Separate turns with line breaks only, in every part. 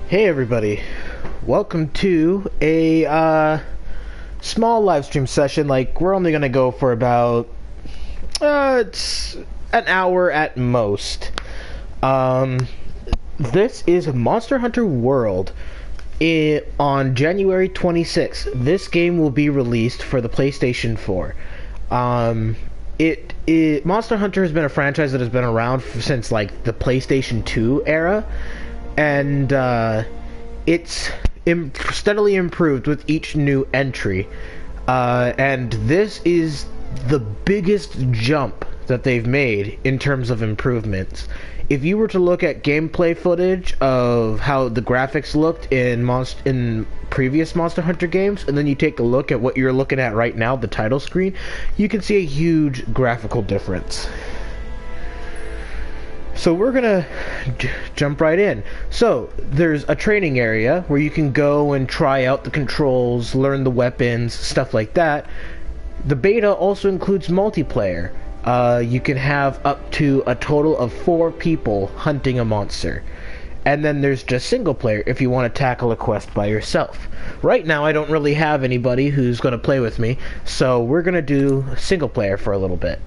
Hey everybody, welcome to a small live stream session. Like, we're only gonna go for about it's an hour at most. This is Monster Hunter World. On January 26th, this game will be released for the PlayStation 4. Monster Hunter has been a franchise that has been around since like the PlayStation 2 era, and it's steadily improved with each new entry. And this is the biggest jump that they've made in terms of improvements. If you were to look at gameplay footage of how the graphics looked in previous Monster Hunter games, and then you take a look at what you're looking at right now, the title screen, you can see a huge graphical difference. So we're gonna jump right in. So there's a training area where you can go and try out the controls, learn the weapons, stuff like that. The beta also includes multiplayer. You can have up to a total of 4 people hunting a monster. And then there's just single player if you want to tackle a quest by yourself. Right now I don't really have anybody who's going to play with me, so we're going to do single player for a little bit.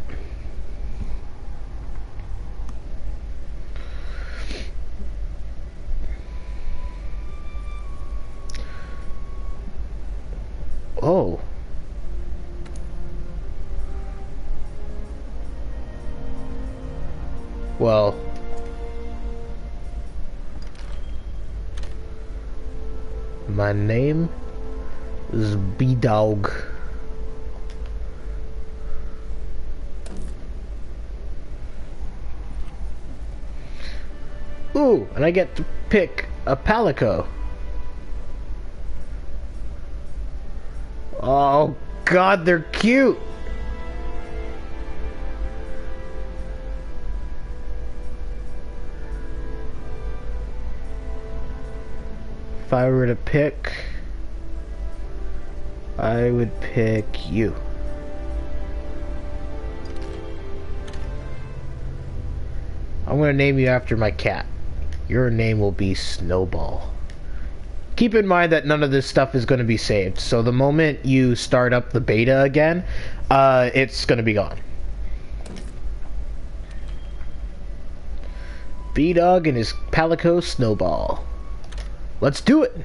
Oh. Well, my name is B-Dog. Ooh, and I get to pick a Palico. Oh God, they're cute. If I were to pick, I would pick you. I'm gonna name you after my cat. Your name will be Snowball. Keep in mind that none of this stuff is going to be saved, so the moment you start up the beta again, it's going to be gone. B-Dog and his Palico Snowball. Let's do it!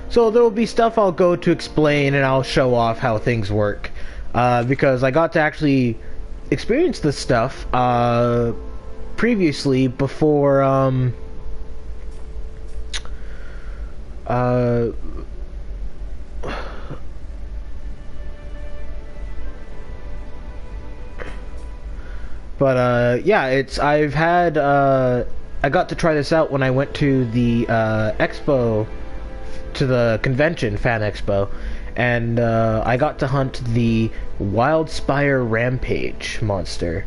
So there will be stuff I'll go to explain and I'll show off how things work. Because I got to actually experience this stuff previously before yeah, I got to try this out when I went to the expo, to the convention, Fan Expo, and I got to hunt the Wildspire Rampage monster.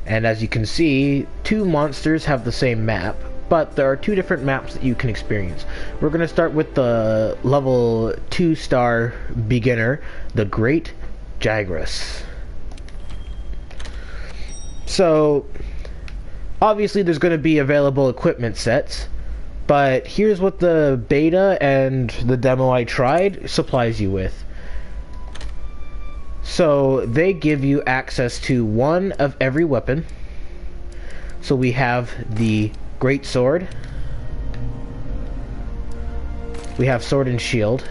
And as you can see, 2 monsters have the same map, but there are 2 different maps that you can experience. We're going to start with the level 2-star beginner, the Great Jagrus. So, obviously there's going to be available equipment sets, but here's what the beta and the demo I tried supplies you with. So they give you access to 1 of every weapon. So we have the Great Sword, we have Sword and Shield,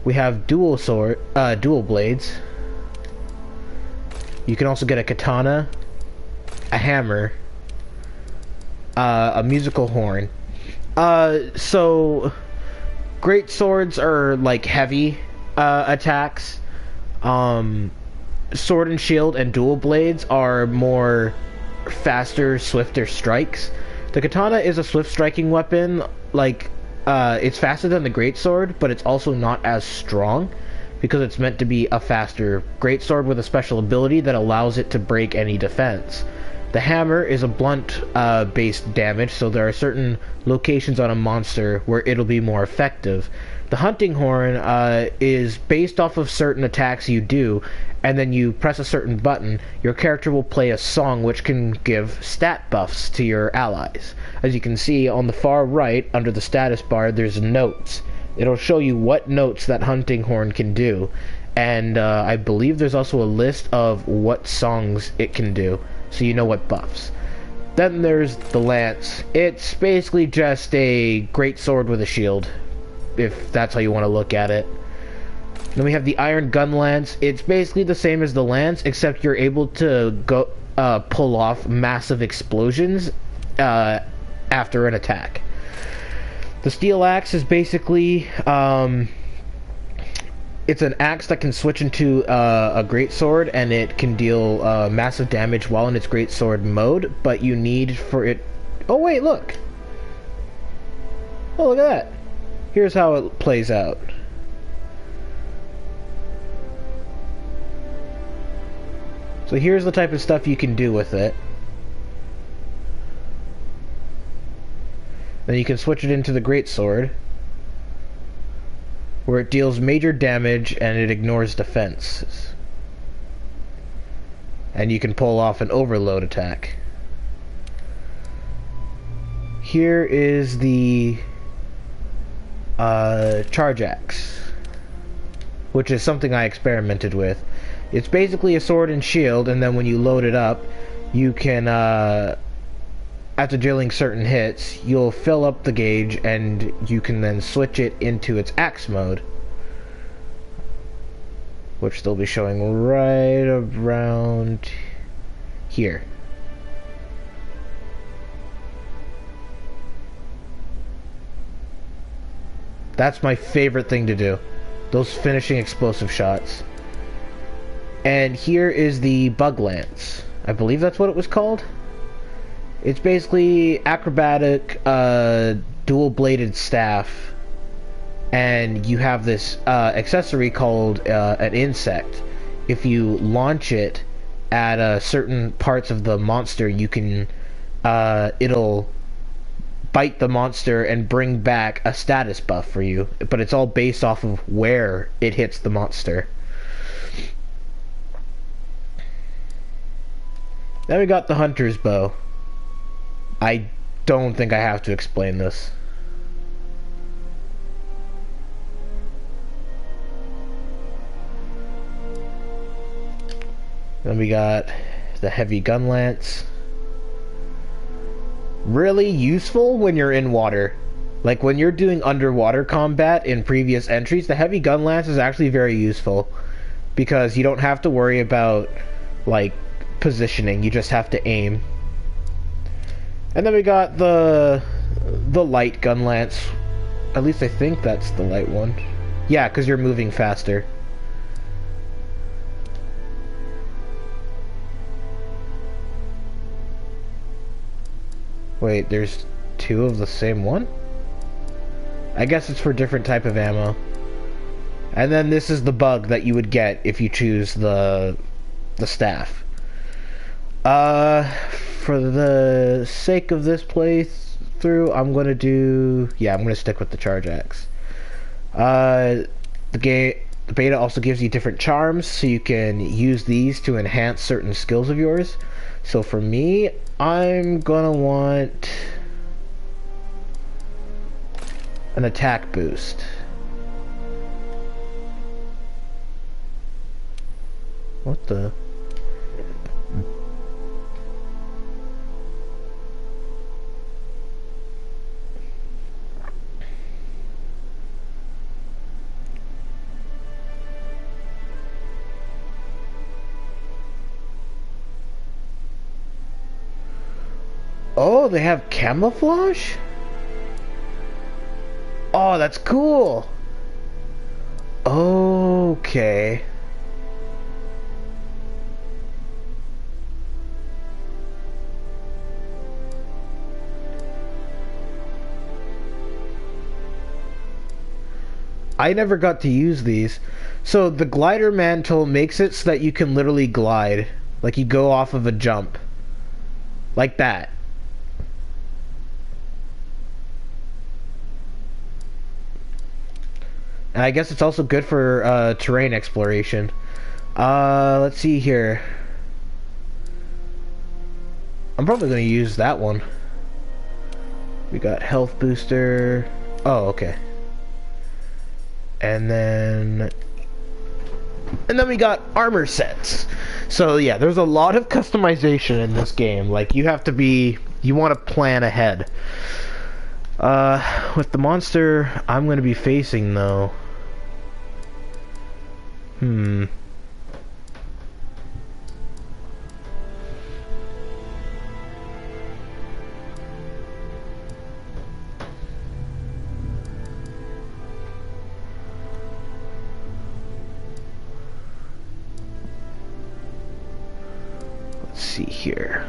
we have dual blades. You can also get a katana, a hammer, a musical horn. So great swords are like heavy attacks. Sword and shield and dual blades are more faster, swifter strikes. The katana is a swift striking weapon. Like, it's faster than the great sword, but it's also not as strong because it's meant to be a faster great sword with a special ability that allows it to break any defense. The hammer is a blunt based damage, so there are certain locations on a monster where it'll be more effective. The hunting horn is based off of certain attacks you do, and then you press a certain button, your character will play a song which can give stat buffs to your allies. As you can see on the far right, under the status bar, there's notes. It'll show you what notes that hunting horn can do, and I believe there's also a list of what songs it can do, so you know what buffs. Then there's the lance. It's basically just a great sword with a shield, if that's how you want to look at it. Then we have the iron gun lance. It's basically the same as the lance, except you're able to go pull off massive explosions after an attack. The steel axe is basically it's an axe that can switch into a greatsword, and it can deal massive damage while in its greatsword mode, but you need for it... Oh wait, look! Oh, look at that! Here's how it plays out. So here's the type of stuff you can do with it. Then you can switch it into the greatsword, where it deals major damage and it ignores defenses. And you can pull off an overload attack. Here is the charge axe, which is something I experimented with. It's basically a sword and shield, and then when you load it up, you can, after dealing certain hits, you'll fill up the gauge, and you can then switch it into its axe mode, which they'll be showing right around here. That's my favorite thing to do, those finishing explosive shots. And here is the bug lance. I believe that's what it was called. It's basically acrobatic, dual-bladed staff, and you have this accessory called an insect. If you launch it at certain parts of the monster, you can it'll bite the monster and bring back a status buff for you, but it's all based off of where it hits the monster. Then we got the hunter's bow. I don't think I have to explain this. Then we got the heavy gun lance. Really useful when you're in water. Like when you're doing underwater combat in previous entries, the heavy gun lance is actually very useful, because you don't have to worry about like positioning, you just have to aim. And then we got the light gun lance. At least I think that's the light one. Yeah, because you're moving faster. Wait, there's two of the same one? I guess it's for different type of ammo. And then this is the bug that you would get if you choose the staff. For the sake of this playthrough, I'm gonna do... Yeah, I'm gonna stick with the charge axe. The beta also gives you different charms, so you can use these to enhance certain skills of yours. So for me, I'm gonna want an attack boost. What the... Oh, they have camouflage? Oh, that's cool. Okay. I never got to use these. So the glider mantle makes it so that you can literally glide. Like you go off of a jump. like that. And I guess it's also good for terrain exploration. Let's see here. I'm probably going to use that one. We got health booster. Oh, okay. And then we got armor sets. So yeah, there's a lot of customization in this game. Like, you want to plan ahead. With the monster I'm going to be facing though. Let's see here.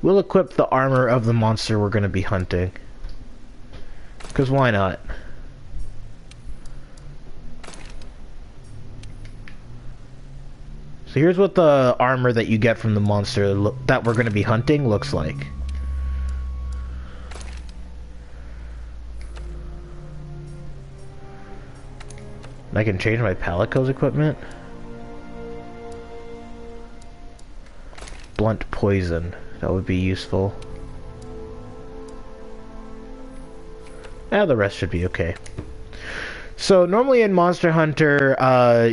We'll equip the armor of the monster we're going to be hunting. Because why not? So here's what the armor that you get from the monster that we're going to be hunting looks like. I can change my Palico's equipment. Blunt poison. That would be useful. The rest should be okay. So normally in Monster Hunter,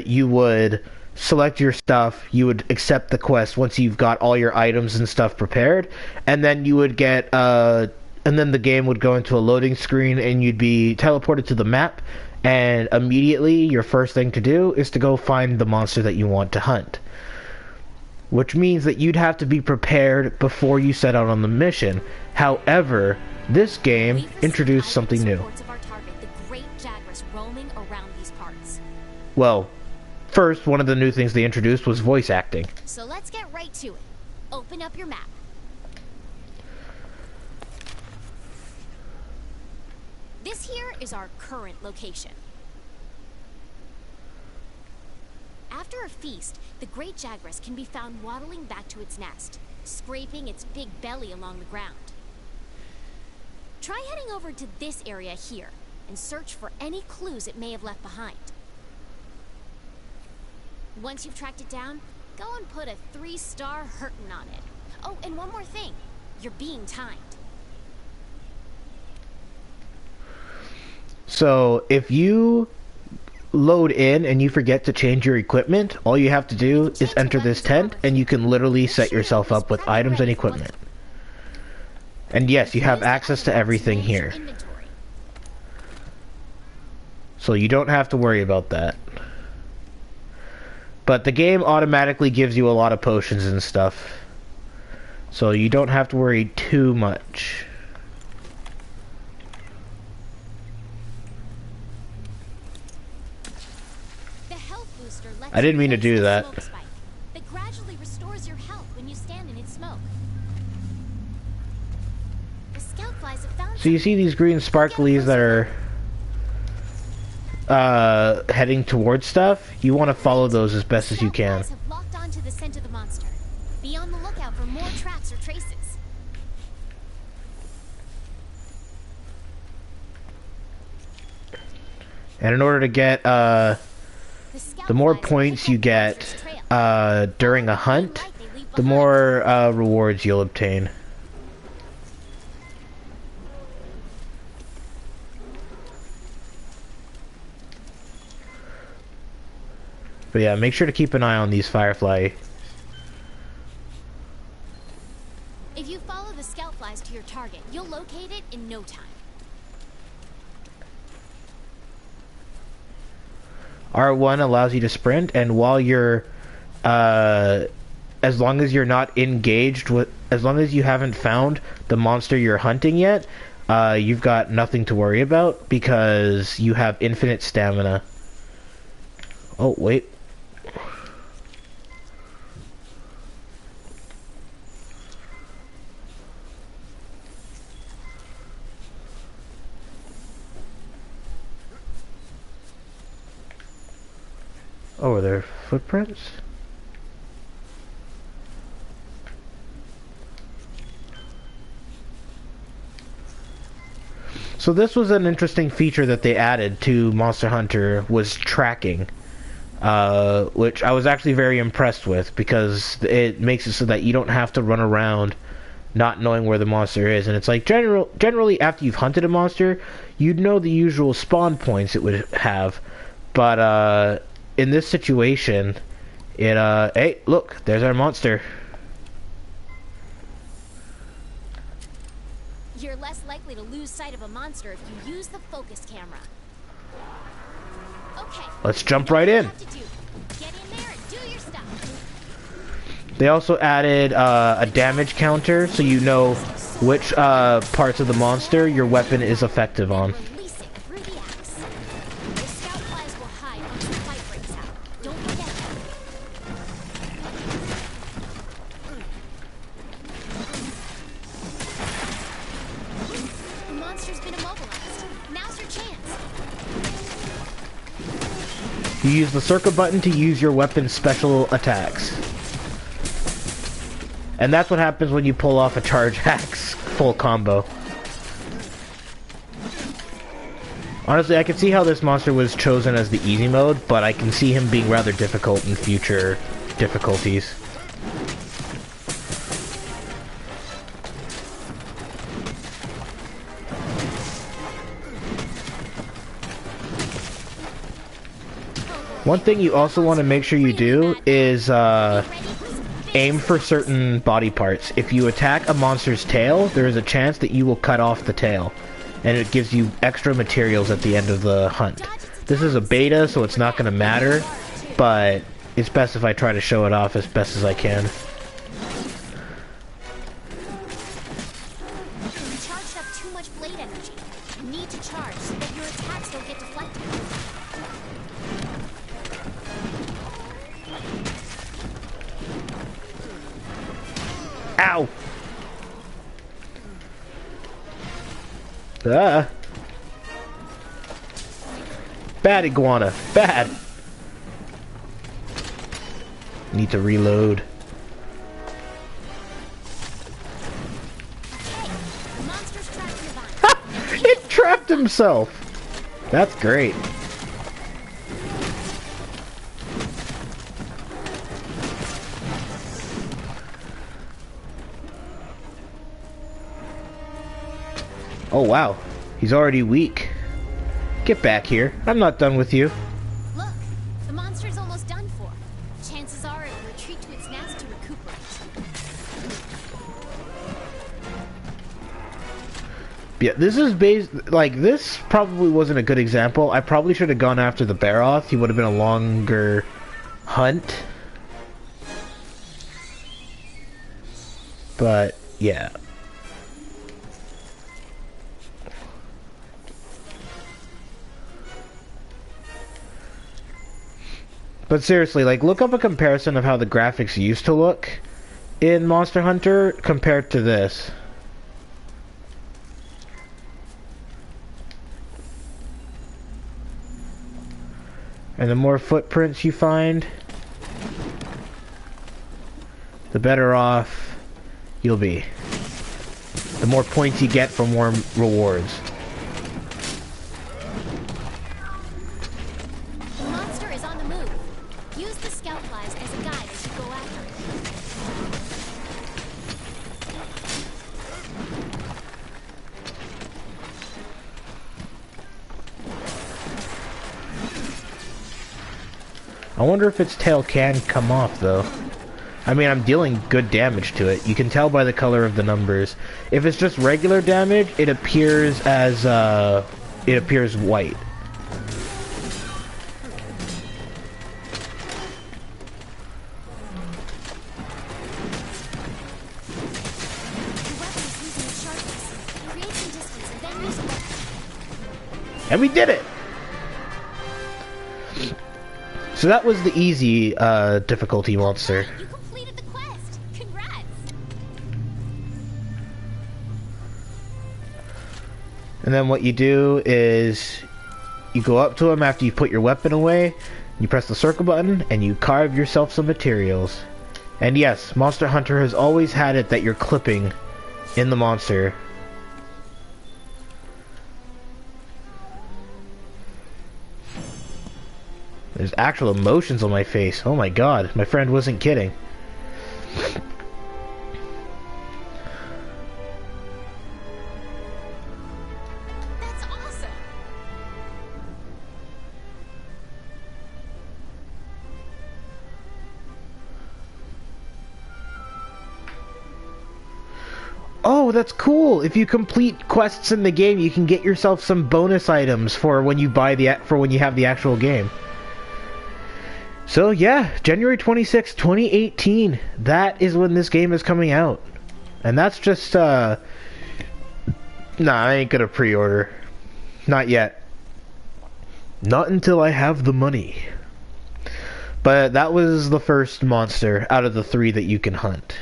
you would select your stuff, you would accept the quest once you've got all your items and stuff prepared, and then you would get, and then the game would go into a loading screen and you'd be teleported to the map, and immediately your first thing to do is to go find the monster that you want to hunt. Which means that you'd have to be prepared before you set out on the mission. However, this game introduced something new. Well, first, one of the new things they introduced was voice acting.
So let's get right to it. Open up your map. This here is our current location. After a feast, the great jaguar can be found waddling back to its nest, scraping its big belly along the ground. Try heading over to this area here and search for any clues it may have left behind. Once you've tracked it down, go and put a 3-star hurtin' on it. Oh, and one more thing. You're being timed.
So, if you load in and you forget to change your equipment, all you have to do is enter this tent and you can literally set yourself up with items and equipment. And yes, you have access to everything here. So you don't have to worry about that. But the game automatically gives you a lot of potions and stuff. So you don't have to worry too much. I didn't mean to do that.
That gradually restores your health when you stand in its smoke. The scout flies have found.
So you see these green sparklies that are heading towards stuff? You want to follow those as best as you can.
Have locked onto the scent of the monster. Be on the lookout for more tracks or traces.
And in order to get the more points you get during a hunt, the more rewards you'll obtain. But yeah, make sure to keep an eye on these firefly.
If you follow the scout flies to your target, you'll locate it in no time.
R1 allows you to sprint, and while you're, as long as you're not engaged with, as long as you haven't found the monster you're hunting yet, you've got nothing to worry about because you have infinite stamina. Oh, wait. Oh, are there footprints? So this was an interesting feature that they added to Monster Hunter, was tracking. Which I was actually very impressed with, because it makes it so that you don't have to run around not knowing where the monster is. And it's like, generally after you've hunted a monster, you'd know the usual spawn points it would have. But in this situation, hey, look, there's our monster.
You're less likely to lose sight of a monster if you use the focus camera. Okay.
Let's jump right in.
Get in there and do your stuff.
They also added a damage counter, so you know which parts of the monster your weapon is effective on.
Release it through the axe. The scout flies will hide once the fight breaks out. Don't forget that. The monster's been immobilized. Now's your chance.
You use the circle button to use your weapon's special attacks. And that's what happens when you pull off a charge axe full combo. Honestly, I can see how this monster was chosen as the easy mode, but I can see him being rather difficult in future difficulties. One thing you also want to make sure you do is aim for certain body parts. If you attack a monster's tail, there is a chance that you will cut off the tail, and it gives you extra materials at the end of the hunt. This is a beta, so it's not going to matter, but it's best if I try to show it off as best as I can.
You charged up too much blade energy. You need to charge so that your attacks don't get deflected.
Ow! Ah! Bad iguana. Bad! Need to reload.
Hey, the monster's trapped in the vine.
Ha! It trapped himself! That's great. Oh wow, he's already weak. Get back here. I'm not done with you.
Look, the monster's almost done for. Chances are it will retreat to its nest to recuperate.
Yeah, this is based, like, this probably wasn't a good example. I probably should have gone after the Baroth. He would have been a longer hunt. But, yeah. But seriously, like, look up a comparison of how the graphics used to look in Monster Hunter compared to this. And the more footprints you find, the better off you'll be. The more points you get for more rewards.
The monster is on the move. Use the scout flies as a guide as you go after it.
I wonder if its tail can come off, though. I mean, I'm dealing good damage to it. You can tell by the color of the numbers. If it's just regular damage, it appears as, it appears white.
The weapon's losing its sharpness. Create some distance and then use a weapon.
And we did it! So that was the easy, difficulty monster.
You completed the quest. Congrats.
And then what you do is you go up to him after you put your weapon away, You press the circle button and you carve yourself some materials. And yes, Monster Hunter has always had it that you're clipping in the monster. There's actual emotions on my face. Oh my god, my friend wasn't kidding.
That's awesome.
Oh, that's cool. If you complete quests in the game, you can get yourself some bonus items for when you buy when you have the actual game. So yeah, January 26, 2018. That is when this game is coming out. And that's just nah, I ain't gonna pre-order. Not yet. Not until I have the money. But that was the first monster out of the 3 that you can hunt.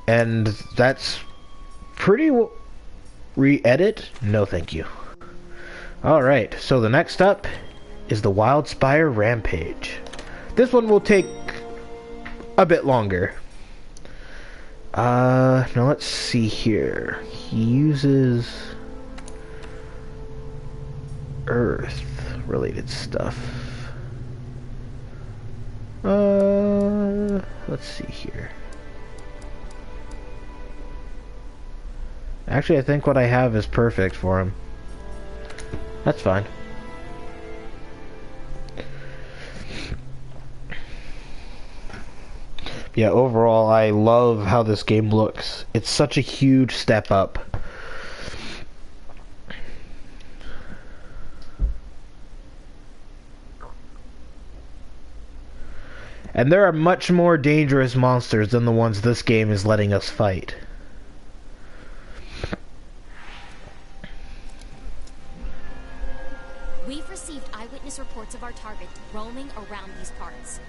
And that's pretty re-edit? No thank you. Alright, so the next up is the Wildspire Rampage. This one will take a bit longer. Now let's see here. He uses earth-related stuff. Let's see here. Actually, I think what I have is perfect for him. That's fine. Yeah, overall, I love how this game looks. It's such a huge step up. And there are much more dangerous monsters than the ones this game is letting us fight.
We've received eyewitness reports of our target roaming around these parts.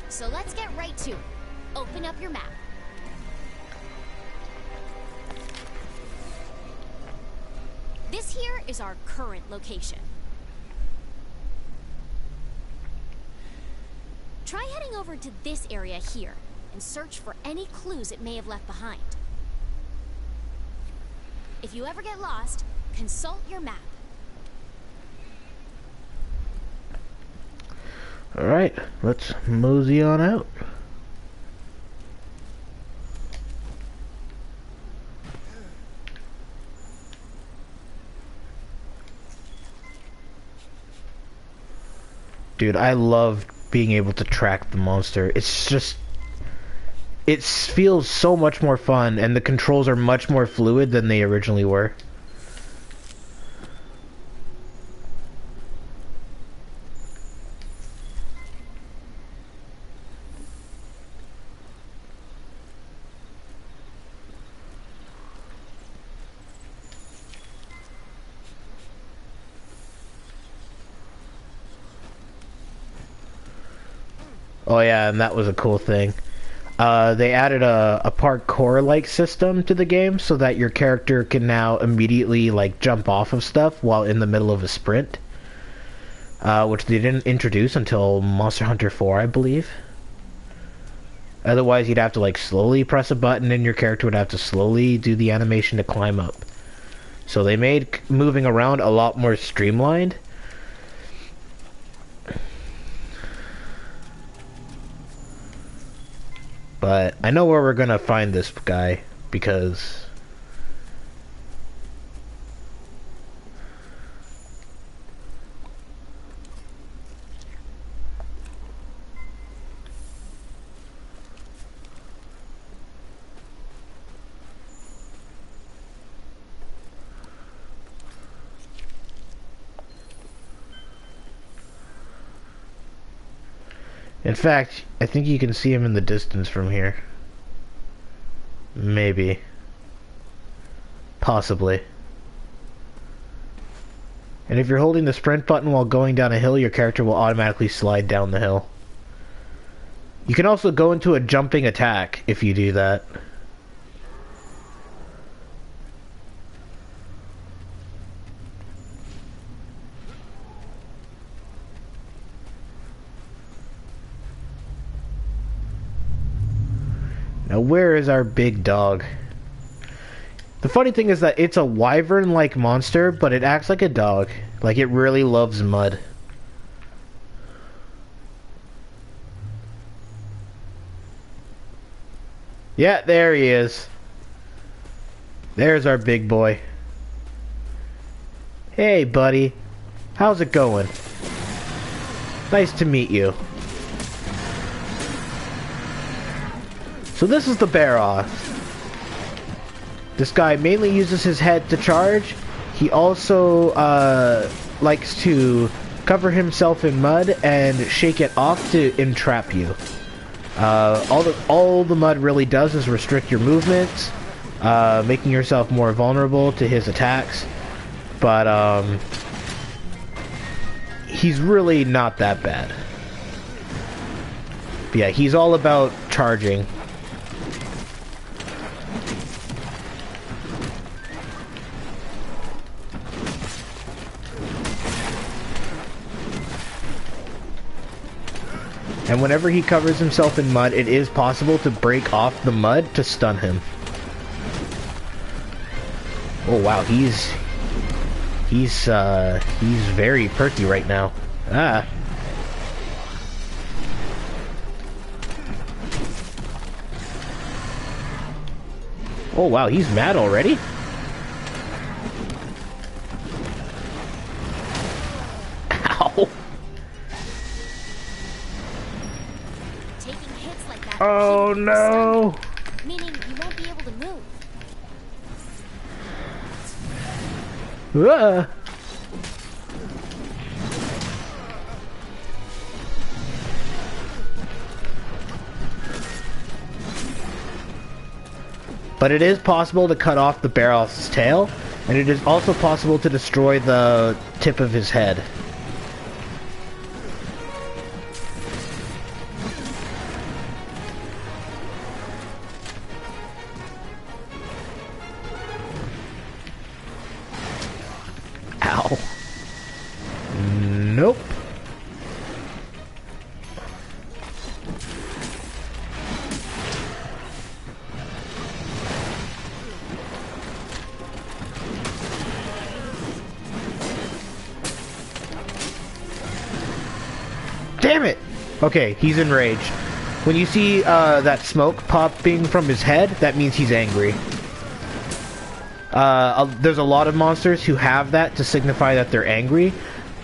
So let's get right to it. Open up your map. This here is our current location. Try heading over to this area here and search for any clues it may have left behind. If you ever get lost, consult your map.
Alright, let's mosey on out. Dude, I love being able to track the monster. It's just... it feels so much more fun, and the controls are much more fluid than they originally were. Oh yeah, and that was a cool thing. They added a parkour-like system to the game so that your character can now immediately like jump off of stuff while in the middle of a sprint. Which they didn't introduce until Monster Hunter 4, I believe. Otherwise, you'd have to like slowly press a button and your character would have to slowly do the animation to climb up. So they made moving around a lot more streamlined. But I know where we're gonna find this guy, because... in fact, I think you can see him in the distance from here. Maybe. Possibly. And if you're holding the sprint button while going down a hill, your character will automatically slide down the hill. You can also go into a jumping attack if you do that. Now where is our big dog? The funny thing is that it's a wyvern-like monster, but it acts like a dog. Like it really loves mud. Yeah, there he is. There's our big boy. Hey, buddy. How's it going? Nice to meet you. So this is the Barroth. This guy mainly uses his head to charge. He also likes to cover himself in mud and shake it off to entrap you. All the mud really does is restrict your movements, making yourself more vulnerable to his attacks. But he's really not that bad. But yeah, he's all about charging. And whenever he covers himself in mud, it is possible to break off the mud to stun him. Oh wow, he's very perky right now. Ah. Oh wow, he's mad already? Ow. Oh no!
Meaning you won't be able to move.
But it is possible to cut off the Barroth's tail, and it is also possible to destroy the tip of his head. Ow. Nope. Damn it! Okay, he's enraged. When you see that smoke popping from his head, that means he's angry. There's a lot of monsters who have that to signify that they're angry,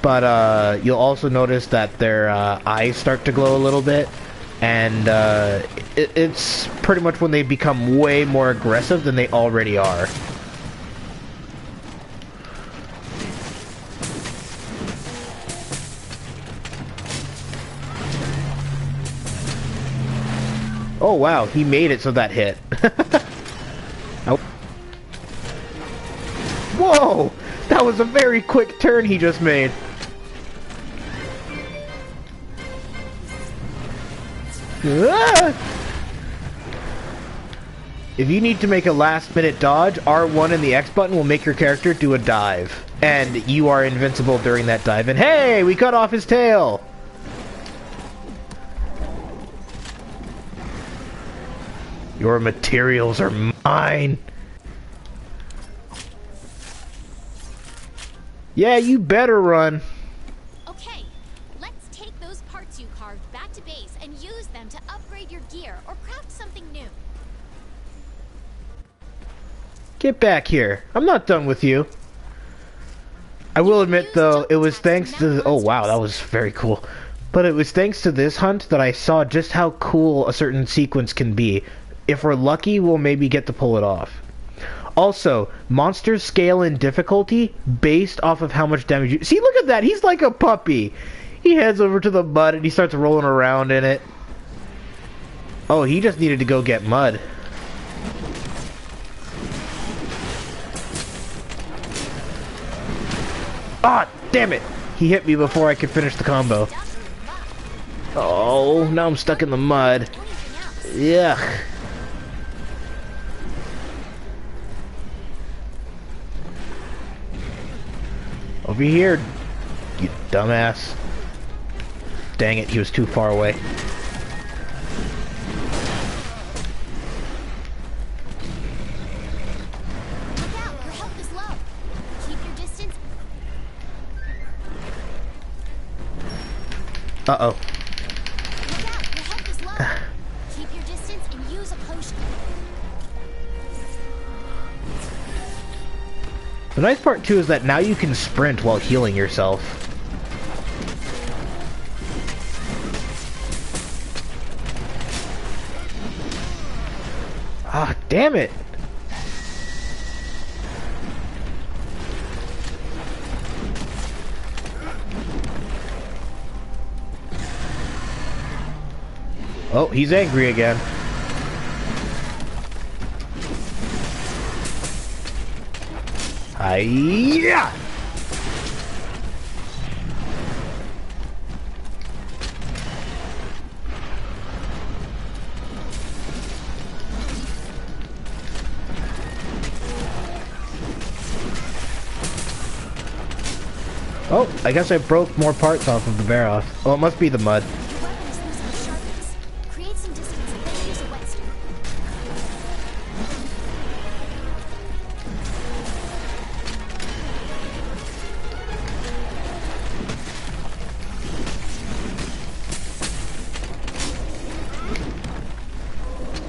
but you'll also notice that their eyes start to glow a little bit, and it's pretty much when they become way more aggressive than they already are. Oh wow, he made it so that hit. Oh. Whoa! That was a very quick turn he just made. Ah! If you need to make a last-minute dodge, R1 and the X button will make your character do a dive. And you are invincible during that dive. And hey, we cut off his tail! Your materials are mine. Yeah, you better run.
Okay, let's take those parts you carved back to base and use them to upgrade your gear or craft something new.
Get back here. I'm not done with you. I will admit, though, it was thanks to... Oh, wow, that was very cool. But it was thanks to this hunt that I saw just how cool a certain sequence can be. If we're lucky, we'll maybe get to pull it off. Also, monsters scale in difficulty based off of how much damage you... See, look at that! He's like a puppy! He heads over to the mud and he starts rolling around in it. Oh, he just needed to go get mud. Ah, damn it! He hit me before I could finish the combo. Oh, now I'm stuck in the mud. Yuck. Over here, you dumbass. Dang it, he was too far away. Uh-oh.
Look out, your health is low. Keep your distance and use a potion.
The nice part, too, is that now you can sprint while healing yourself. Ah, damn it! Oh, he's angry again. Hiya! Oh, I guess I broke more parts off of the barrel. Oh, it must be the mud.
Your weapon is losing sharpness. Create some distance and then use a whetstone.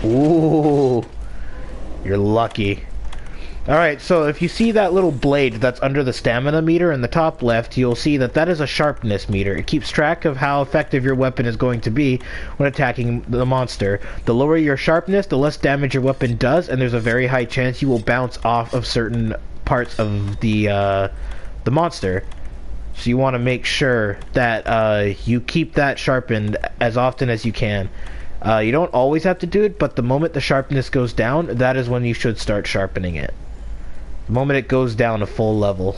Ooh, you're lucky. Alright, so if you see that little blade that's under the stamina meter in the top left, you'll see that that is a sharpness meter. It keeps track of how effective your weapon is going to be when attacking the monster. The lower your sharpness, the less damage your weapon does, and there's a very high chance you will bounce off of certain parts of the monster. So you want to make sure that you keep that sharpened as often as you can. You don't always have to do it, but the moment the sharpness goes down, that is when you should start sharpening it. The moment it goes down a full level.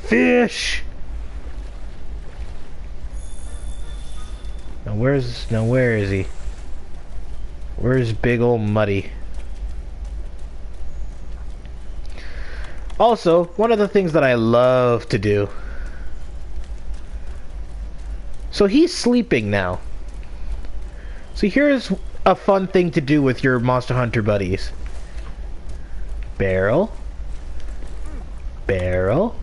Fish! Now where is he? Where's big ol' Muddy? Also, one of the things that I love to do. So he's sleeping now. So here's a fun thing to do with your Monster Hunter buddies. Barrel. Barrel.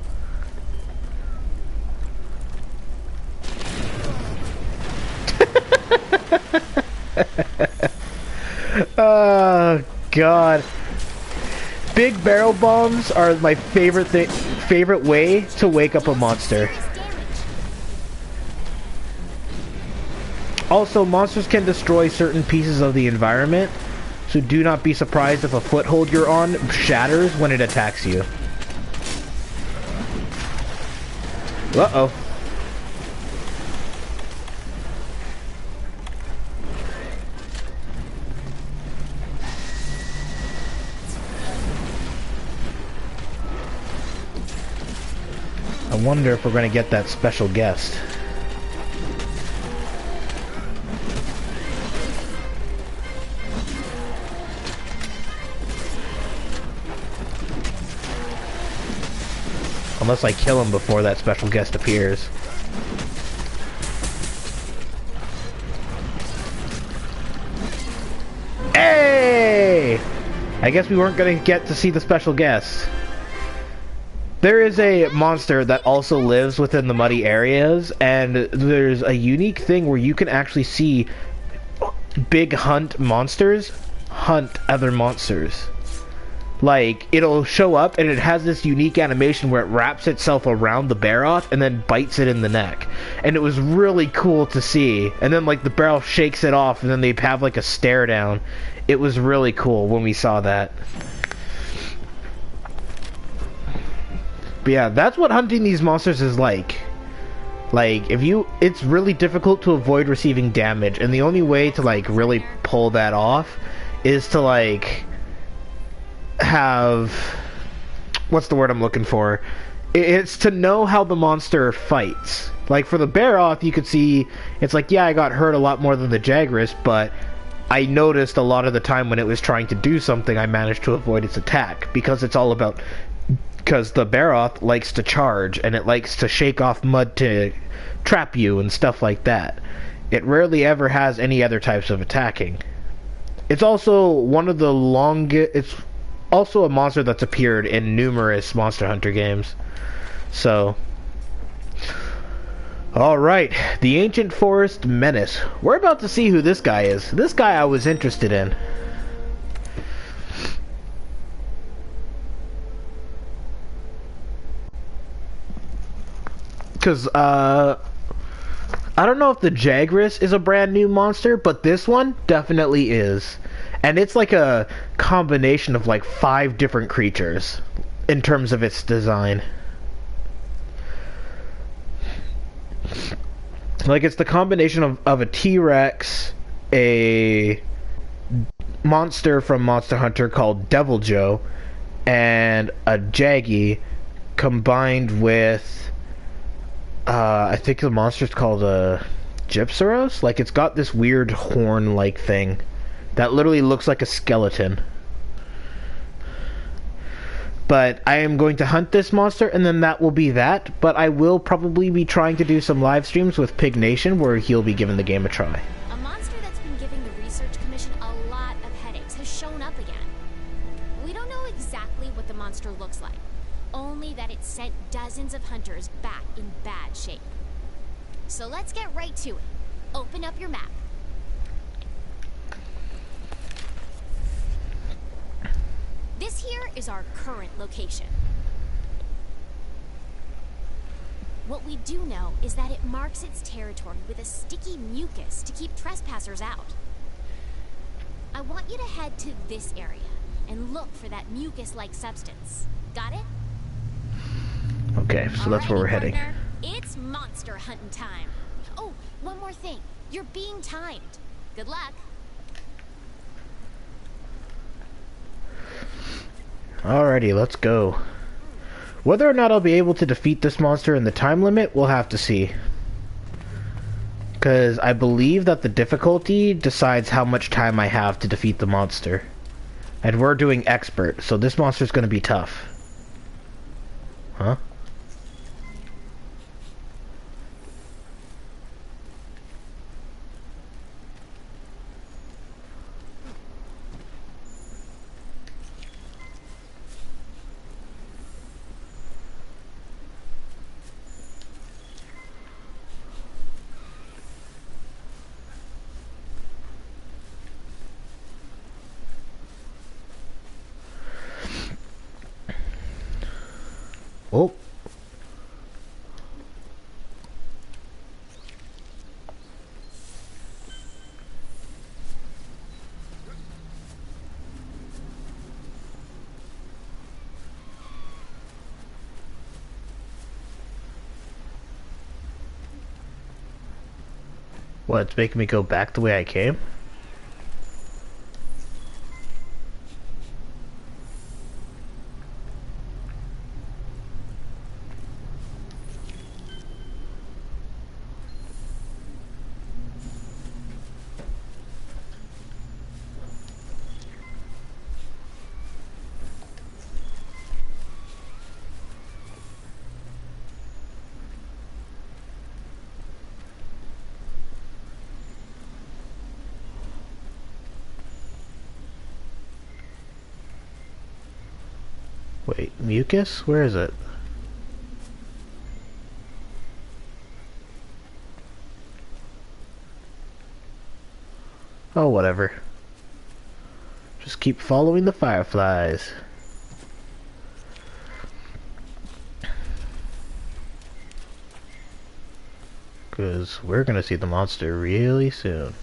Oh, God. Big barrel bombs are my favorite way to wake up a monster. Also, monsters can destroy certain pieces of the environment, so do not be surprised if a foothold you're on shatters when it attacks you. Uh-oh. I wonder if we're going to get that special guest. Unless I kill him before that special guest appears. Hey! I guess we weren't gonna get to see the special guest. There is a monster that also lives within the muddy areas, and there's a unique thing where you can actually see big hunt monsters hunt other monsters. Like, it'll show up and it has this unique animation where it wraps itself around the Barroth and then bites it in the neck. And it was really cool to see. And then, like, the barrel shakes it off and then they have, like, a stare down. It was really cool when we saw that. But yeah, that's what hunting these monsters is like. Like, it's really difficult to avoid receiving damage. And the only way to, like, really pull that off is to, like, have, what's the word I'm looking for? It's to know how the monster fights. Like for the Barroth, you could see it's like, yeah, I got hurt a lot more than the Jagras, but I noticed a lot of the time when it was trying to do something, I managed to avoid its attack because it's all about, because the Barroth likes to charge and it likes to shake off mud to trap you and stuff like that. It rarely ever has any other types of attacking. It's also one of the longest, it's also a monster that's appeared in numerous Monster Hunter games. So, alright, the Ancient Forest Menace. We're about to see who this guy is. This guy I was interested in. Because, I don't know if the Jagras is a brand new monster, but this one definitely is. And it's like a combination of like 5 different creatures in terms of its design. Like, it's the combination of a T-Rex, a monster from Monster Hunter called Devil Joe, and a Jaggy combined with, I think the monster's called a Gypsaros? Like, it's got this weird horn-like thing that literally looks like a skeleton. But I am going to hunt this monster, and then that will be that. But I will probably be trying to do some live streams with Pig Nation, where he'll be giving the game a try.
A monster that's been giving the Research Commission a lot of headaches has shown up again. We don't know exactly what the monster looks like, only that it sent dozens of hunters back in bad shape. So let's get right to it. Open up your map. This here is our current location. What we do know is that it marks its territory with a sticky mucus to keep trespassers out. I want you to head to this area and look for that mucus-like substance. Got it?
Okay, so that's where we're heading.
Partner, it's monster hunting time. Oh, one more thing. You're being timed. Good luck.
Alrighty, let's go. Whether or not I'll be able to defeat this monster in the time limit, we'll have to see. Because I believe that the difficulty decides how much time I have to defeat the monster. And we're doing expert, so this monster's gonna be tough. Huh? Oh. What, it's making me go back the way I came? Wait, mucus? Where is it? Oh, whatever. Just keep following the fireflies. Because we're gonna see the monster really soon.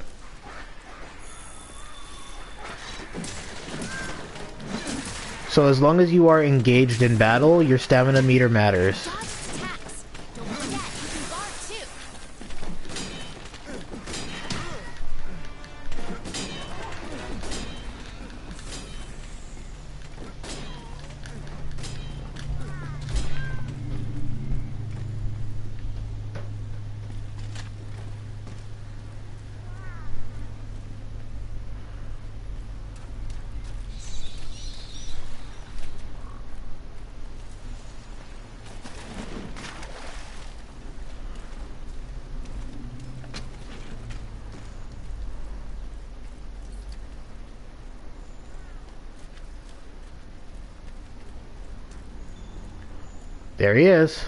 So as long as you are engaged in battle, your stamina meter matters.
Don't forget, you can guard too.
There he is.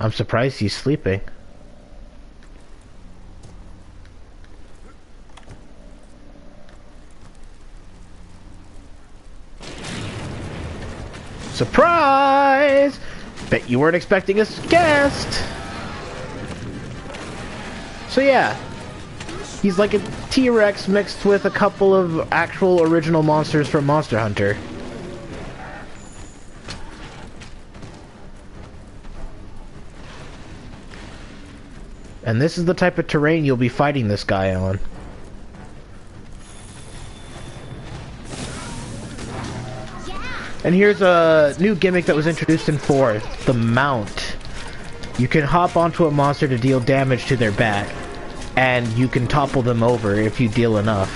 I'm surprised he's sleeping. Surprise! Bet you weren't expecting a guest! So yeah, he's like a T-Rex mixed with a couple of actual original monsters from Monster Hunter. And this is the type of terrain you'll be fighting this guy on. And here's a new gimmick that was introduced in 4, the mount. You can hop onto a monster to deal damage to their back, and you can topple them over if you deal enough.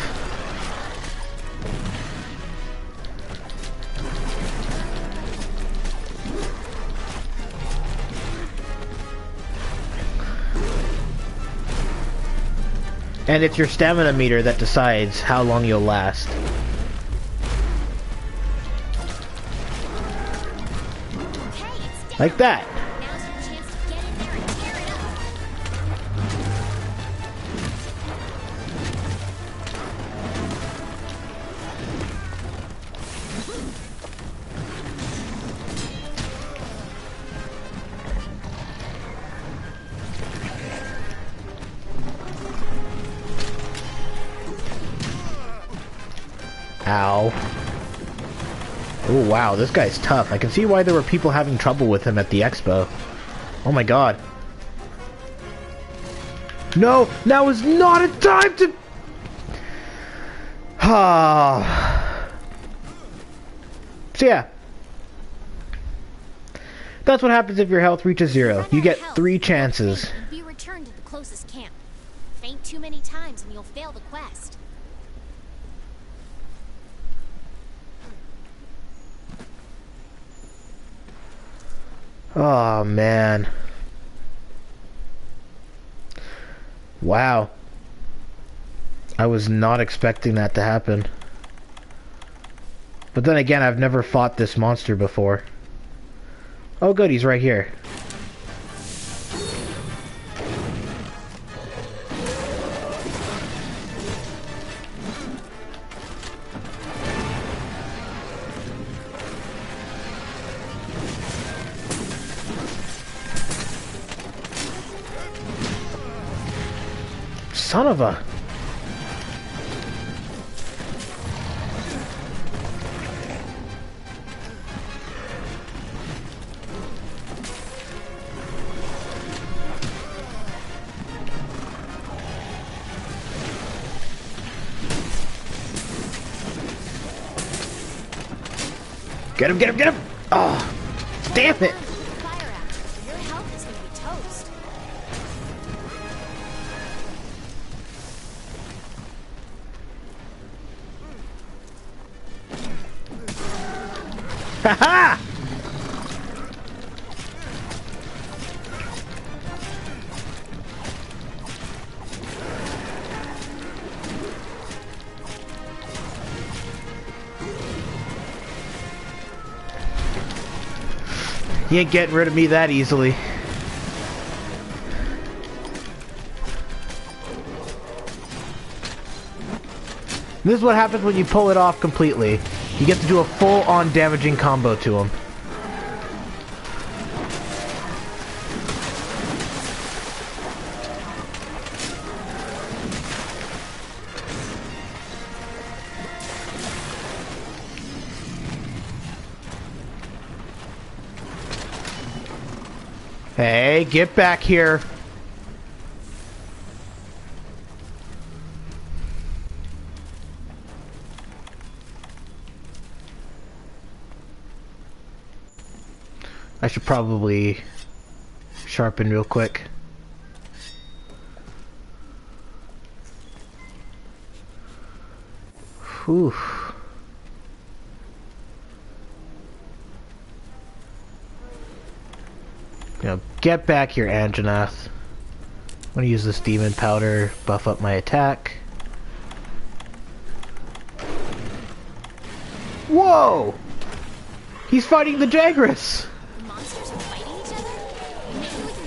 And it's your stamina meter that decides how long you'll last. Like that.
Now's your chance to get in there and tear it up.
Ow. Oh wow, this guy's tough. I can see why there were people having trouble with him at the expo. Oh my god. No! Now is not a time to... Ah. So yeah. That's what happens if your health reaches 0. You get 3 chances.
Be returned to the closest camp. Faint too many times and you'll fail the quest.
Oh man. Wow. I was not expecting that to happen. But then again, I've never fought this monster before. Oh good, he's right here. Son of a... Get him, get him, get him! Oh, damn it!
Fire out. Your health is gonna be toast.
Haha! You ain't getting rid of me that easily. This is what happens when you pull it off completely. You get to do a full-on damaging combo to him. Hey, get back here. I should probably sharpen real quick. Whew. Now get back here, Anjanath. I'm gonna use this demon powder, buff up my attack. Whoa! He's fighting the Jagras!
The monsters are fighting each other? Maybe we can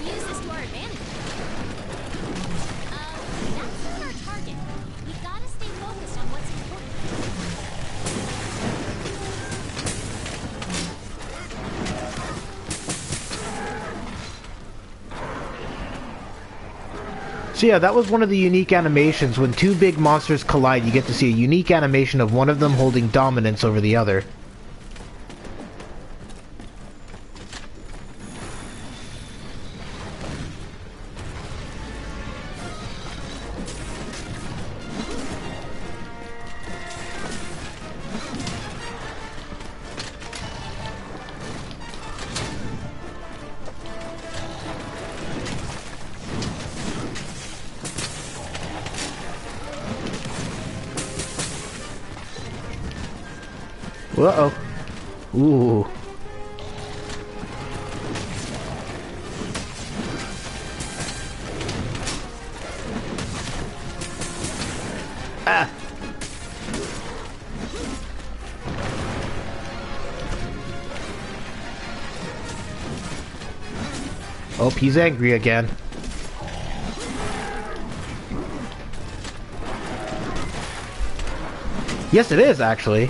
So yeah, that was one of the unique animations. When two big monsters collide, you get to see a unique animation of one of them holding dominance over the other. Uh-oh. Ooh. Ah! Oh, he's angry again. Yes, it is, actually.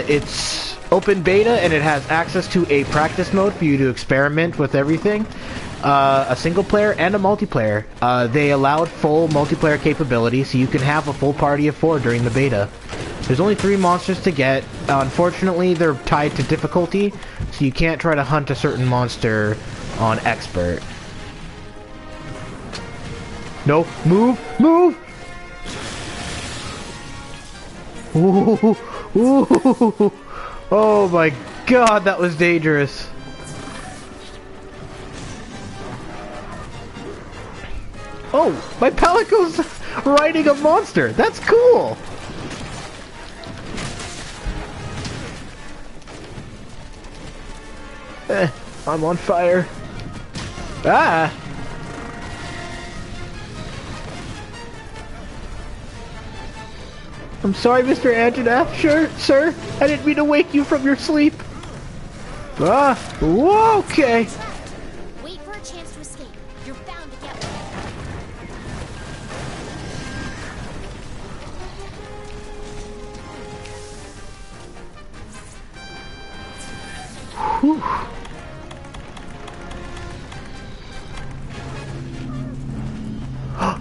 It's open beta, and it has access to a practice mode for you to experiment with everything. A single player and a multiplayer. They allowed full multiplayer capability, so you can have a full party of 4 during the beta. There's only 3 monsters to get. Unfortunately, they're tied to difficulty, so you can't try to hunt a certain monster on expert. No, move, move! Ooh, ooh, oh my god, that was dangerous. Oh, my Palico's riding a monster. That's cool. I'm on fire. Ah! I'm sorry, Mr. Antonath. Sure, sir. I didn't mean to wake you from your sleep. Ah, okay.
Wait for a chance to escape. You're bound to get
Whew.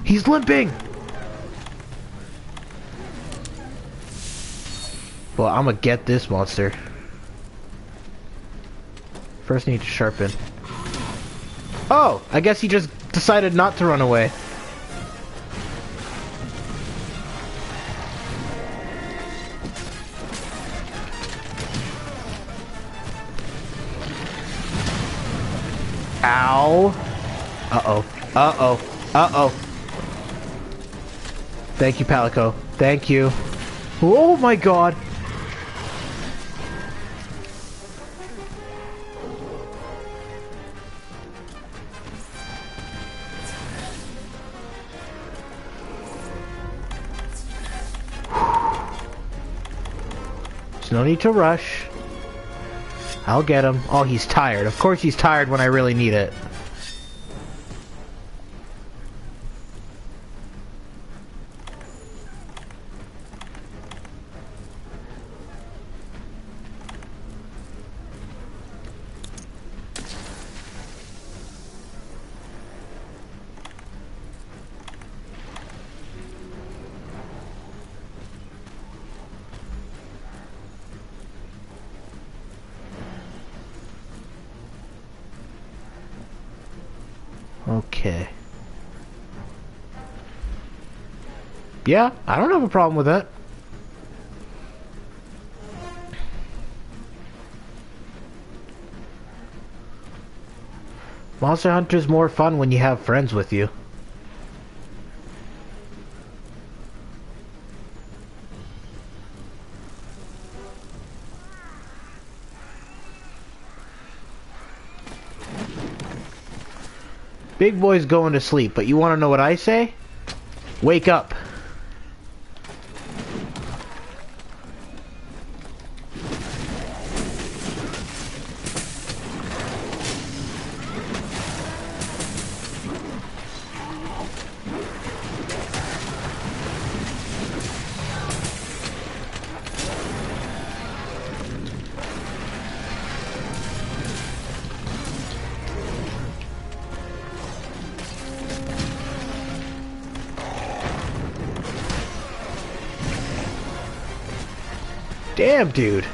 He's limping. Well, I'm gonna get this monster. First need to sharpen. Oh, I guess he just decided not to run away. Ow. Uh-oh. Uh-oh. Uh-oh. Thank you, Palico. Thank you. Oh my god. There's no need to rush. I'll get him. Oh, he's tired. Of course he's tired when I really need it. Okay. Yeah, I don't have a problem with that. Monster Hunter's more fun when you have friends with you. Big boy's going to sleep, but you want to know what I say? Wake up. Damn, dude.
The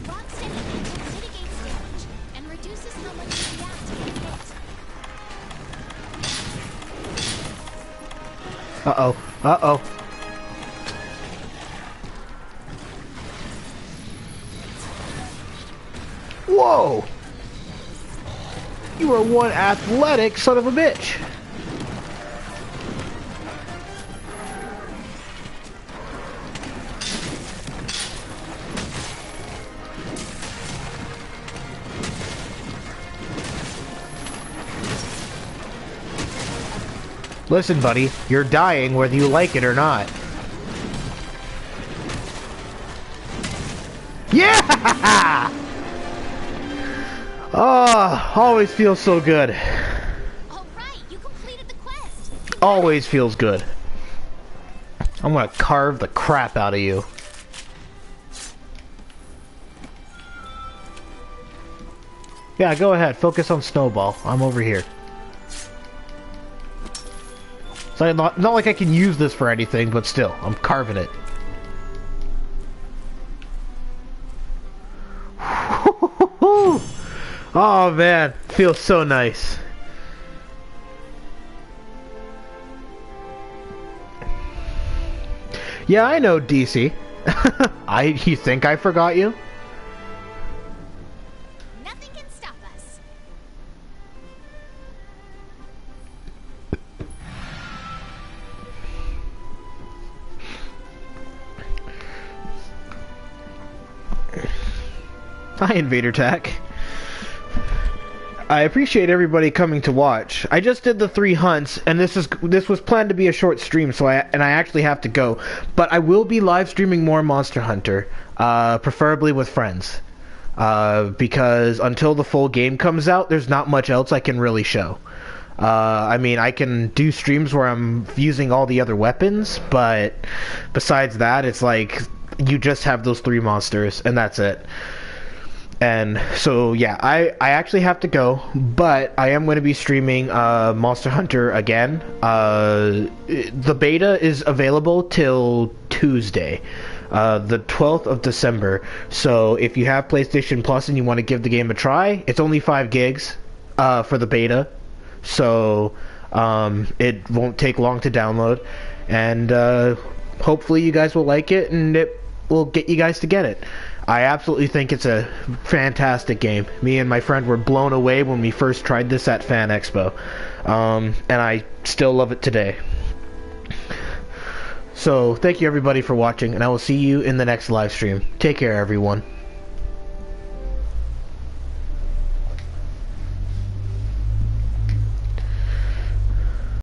rock-steady mantle mitigates damage and reduces how much you react to get hit.
Uh-oh. Uh-oh. Whoa! You are one athletic son of a bitch. Listen, buddy, you're dying whether you like it or not. Yeah! Oh, always feels so good.
All right, you completed the quest.
Always feels good. I'm gonna carve the crap out of you. Yeah, go ahead. Focus on Snowball. I'm over here. So not like I can use this for anything, but still, I'm carving it. Oh man, feels so nice. Yeah, I know, DC. You think I forgot you?
Nothing can stop us.
Hi, Invader Tech. I appreciate everybody coming to watch. I just did the 3 hunts, and this was planned to be a short stream, so I actually have to go. But I will be live streaming more Monster Hunter, preferably with friends, because until the full game comes out, there's not much else I can really show. I mean, I can do streams where I'm using all the other weapons, but besides that, it's like you just have those 3 monsters, and that's it. And so yeah, I actually have to go, but I am going to be streaming Monster Hunter again. The beta is available till Tuesday, the 12th of December. So if you have PlayStation Plus and you want to give the game a try, it's only 5 gigs for the beta, so it won't take long to download, and hopefully you guys will like it, and it will get you guys to get it. I absolutely think it's a fantastic game. Me and my friend were blown away when we first tried this at Fan Expo. And I still love it today. So, thank you everybody for watching, and I will see you in the next live stream. Take care, everyone.